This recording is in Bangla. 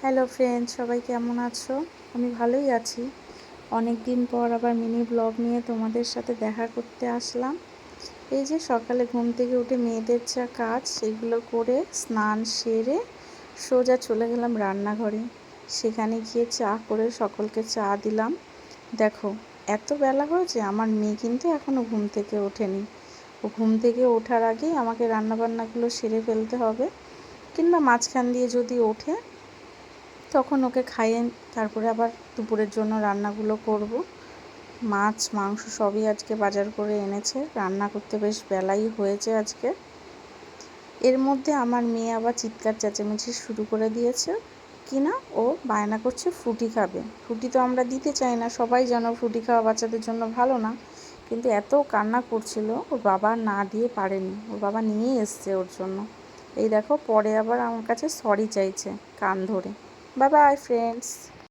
হ্যালো ফ্রেন্ডস, সবাই কেমন আছো? আমি ভালোই আছি। অনেক দিন পর আবার মিনি ব্লগ নিয়ে তোমাদের সাথে দেখা করতে আসলাম। এই যে সকালে ঘুম থেকে উঠে মেয়েদের যা কাজ সেগুলো করে স্নান সেরে সোজা চলে গেলাম রান্নাঘরে। সেখানে গিয়ে চা করে সকলকে চা দিলাম। দেখো, এত বেলা হয়েছে, আমার মেয়ে কিন্তু এখনও ঘুম থেকে ওঠেনি। ও ঘুম থেকে ওঠার আগেই আমাকে রান্নাবান্নাগুলো সেরে ফেলতে হবে, কিংবা মাঝখান দিয়ে যদি ওঠে তখন ওকে খাইয়ে তারপরে আবার দুপুরের জন্য রান্নাগুলো করব। মাছ মাংস সবই আজকে বাজার করে এনেছে, রান্না করতে বেশ বেলাই হয়েছে আজকে। এর মধ্যে আমার মেয়ে আবার চিৎকার চেঁচামেচি শুরু করে দিয়েছে, কিনা ও বায়না করছে ফ্রুটি খাবে। ফ্রুটি তো আমরা দিতে চাই না, সবাই জানো ফ্রুটি খাওয়া বাচ্চাদের জন্য ভালো না, কিন্তু এত কান্না করছিল ওর বাবা না দিয়ে পারেনি, ওর বাবা নিয়ে এসছে ওর জন্য। এই দেখো, পরে আবার আমার কাছে সরি চাইছে কান ধরে। Bye bye friends.